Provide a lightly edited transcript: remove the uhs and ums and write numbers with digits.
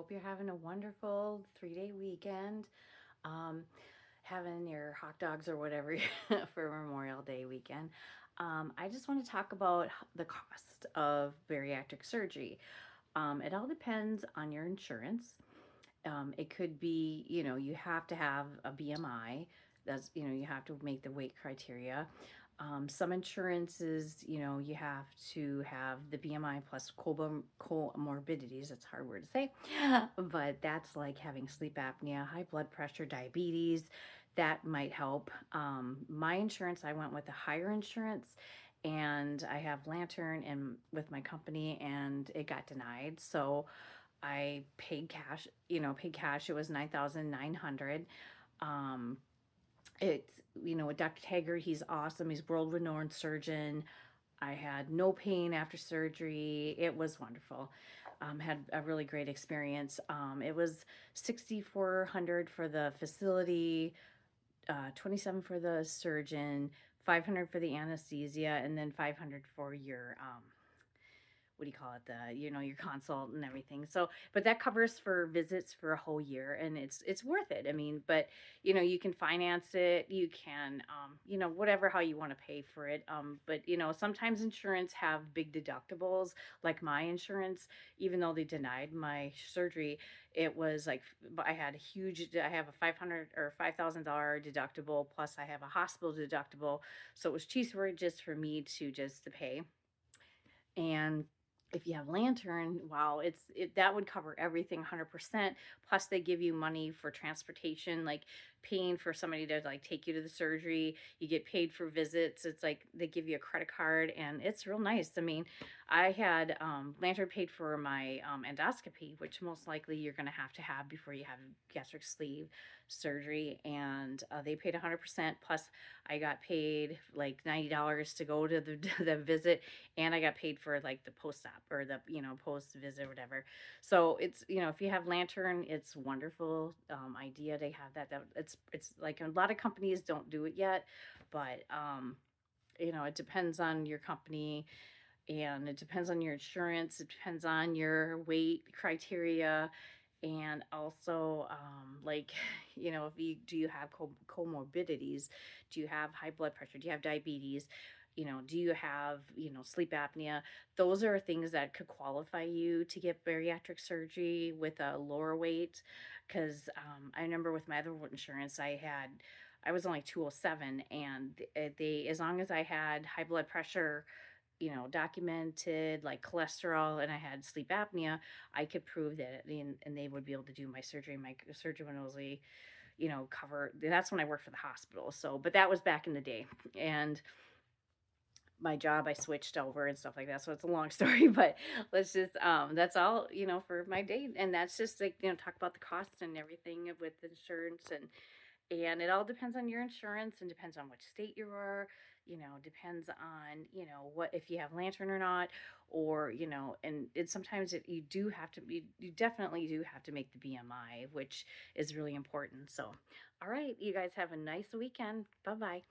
hope you're having a wonderful 3-day weekend. Um, Having your hot dogs or whatever for Memorial Day weekend. I just want to talk about the cost of bariatric surgery. It all depends on your insurance. It could be, you have to have a BMI. That's, you have to make the weight criteria. Some insurances, you have to have the BMI plus comorbidities. That's a hard word to say, but that's like having sleep apnea, high blood pressure, diabetes. That might help. My insurance, I went with a higher insurance, and I have Lantern and with my company, and it got denied. So I paid cash, paid cash. It was 9,900. Um, it's, with Dr. Taggart, he's awesome. He's world renowned surgeon. I had no pain after surgery. It was wonderful. Had a really great experience. It was 6,400 for the facility, 27 for the surgeon, 500 for the anesthesia, and then 500 for your what do you call it, the your consult and everything. So but that covers for visits for a whole year, and it's worth it. I mean, but you can finance it, you can whatever, how you want to pay for it. But sometimes insurance have big deductibles, like my insurance. Even though they denied my surgery, it was like I have a 500 or $5,000 deductible, plus I have a hospital deductible, so it was cheaper just for me to pay. And if you have Lantern, wow, that would cover everything 100%. Plus, they give you money for transportation, like paying for somebody to like take you to the surgery. You get paid for visits. It's like they give you a credit card, and it's real nice. I mean, I had Lantern paid for my endoscopy, which most likely you're going to have before you have gastric sleeve surgery, and they paid 100%. Plus, I got paid like $90 to go to the visit, and I got paid for like the post-op or the post visit or whatever. So it's if you have Lantern, it's wonderful idea to have that it's like a lot of companies don't do it yet, but it depends on your company, and it depends on your insurance, it depends on your weight criteria, and also like if you have comorbidities, do you have high blood pressure, do you have diabetes, do you have sleep apnea. Those are things that could qualify you to get bariatric surgery with a lower weight. Because I remember with my other insurance, I was only 207, and they, as long as I had high blood pressure, documented, like cholesterol, and I had sleep apnea, I could prove that, and they would be able to do my surgery. My surgery would only, cover. That's when I worked for the hospital. So, but that was back in the day, and my job, I switched over and stuff like that. So it's a long story, but let's just that's all, for my day. And that's just like, talk about the costs and everything with insurance, and it all depends on your insurance, and depends on which state you are, depends on, what, if you have Lantern or not, or, and sometimes you definitely do have to make the BMI, which is really important. So, all right, you guys have a nice weekend. Bye-bye.